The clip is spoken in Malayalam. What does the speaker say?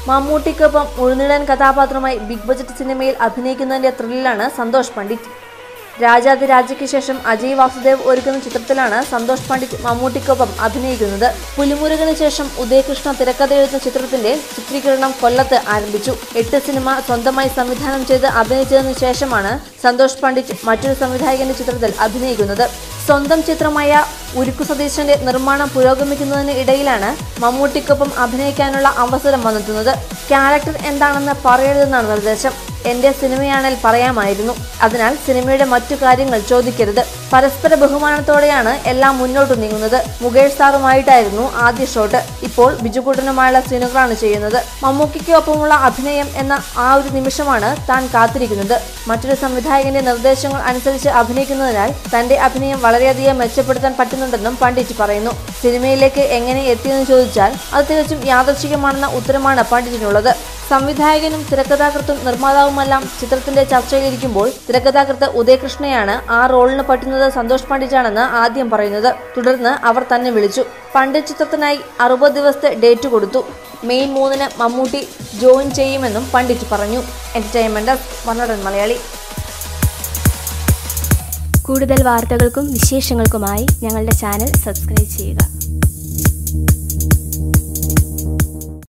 മമ്മൂട്ടിക്കൊപ്പം മുഴുനീളൻ കഥാപാത്രമായി ബിഗ് ബജറ്റ് സിനിമയിൽ അഭിനയിക്കുന്നതിന്റെ ത്രില്ലിലാണ് സന്തോഷ് പണ്ഡിറ്റ്. രാജാധിരാജയ്ക്ക് ശേഷം അജയ് വാസുദേവ് ഒരുക്കുന്ന ചിത്രത്തിലാണ് സന്തോഷ് പണ്ഡിറ്റ് മമ്മൂട്ടിക്കൊപ്പം അഭിനയിക്കുന്നത്. പുലിമുരുകന് ശേഷം ഉദയകൃഷ്ണ തിരക്കഥയെഴുതുന്ന ചിത്രത്തിന്റെ ചിത്രീകരണം കൊല്ലത്ത് ആരംഭിച്ചു. 8 സിനിമ സ്വന്തമായി സംവിധാനം ചെയ്ത് അഭിനയിച്ചതിനു ശേഷമാണ് സന്തോഷ് പണ്ഡിറ്റ് മറ്റൊരു സംവിധായകന്റെ ചിത്രത്തിൽ അഭിനയിക്കുന്നത്. സ്വന്തം ചിത്രമായ ഉരുക്കു സതീശന്റെ നിർമ്മാണം പുരോഗമിക്കുന്നതിന് ഇടയിലാണ് മമ്മൂട്ടിക്കൊപ്പം അഭിനയിക്കാനുള്ള അവസരം വന്നെത്തുന്നത്. ക്യാരക്ടർ എന്താണെന്ന് പറയരുതെന്നാണ് നിർദ്ദേശം. എന്റെ സിനിമയാണെങ്കിൽ പറയാമായിരുന്നു. അതിനാൽ സിനിമയുടെ മറ്റു കാര്യങ്ങൾ ചോദിക്കരുത്. പരസ്പര ബഹുമാനത്തോടെയാണ് എല്ലാം മുന്നോട്ട് നീങ്ങുന്നത്. മുകേഷ് സാറുമായിട്ടായിരുന്നു ആദ്യ ഷോട്ട്. ഇപ്പോൾ ബിജുകുട്ടനുമായുള്ള സീനുകളാണ് ചെയ്യുന്നത്. മമ്മൂക്കിക്ക് ഒപ്പമുള്ള അഭിനയം എന്ന ആ ഒരു നിമിഷമാണ് താൻ കാത്തിരിക്കുന്നത്. മറ്റൊരു സംവിധായകന്റെ നിർദ്ദേശങ്ങൾ അനുസരിച്ച് അഭിനയിക്കുന്നതിനാൽ തന്റെ അഭിനയം വളരെയധികം മെച്ചപ്പെടുത്താൻ പറ്റുന്നുണ്ടെന്നും പണ്ഡിറ്റ് പറയുന്നു. സിനിമയിലേക്ക് എങ്ങനെ എത്തിയെന്ന് ചോദിച്ചാൽ അത് തികച്ചും യാദൃച്ഛികമാണെന്ന ഉത്തരമാണ് പണ്ഡിറ്റിനുള്ളത്. സംവിധായകനും തിരക്കഥാകൃത്തും നിർമ്മാതാവുമെല്ലാം ചിത്രത്തിന്റെ ചർച്ചയിലിരിക്കുമ്പോൾ തിരക്കഥാകൃത്ത് ഉദയകൃഷ്ണയാണ് ആ റോളിന് പറ്റുന്നത് സന്തോഷ് പണ്ഡിറ്റാണെന്ന് ആദ്യം പറയുന്നത്. തുടർന്ന് അവർ തന്നെ വിളിച്ചു. പണ്ഡിറ്റ് ചിത്രത്തിനായി 60 ദിവസത്തെ ഡേറ്റ് കൊടുത്തു. മെയ് 3-ന് മമ്മൂട്ടി ജോയിൻ ചെയ്യുമെന്നും പണ്ഡിറ്റ് പറഞ്ഞു. എന്റർടൈൻമെന്റ് വന്നടൻ മലയാളി. കൂടുതൽ വാർത്തകൾക്കും വിശേഷങ്ങൾക്കുമായി ഞങ്ങളുടെ ചാനൽ സബ്സ്ക്രൈബ് ചെയ്യുക.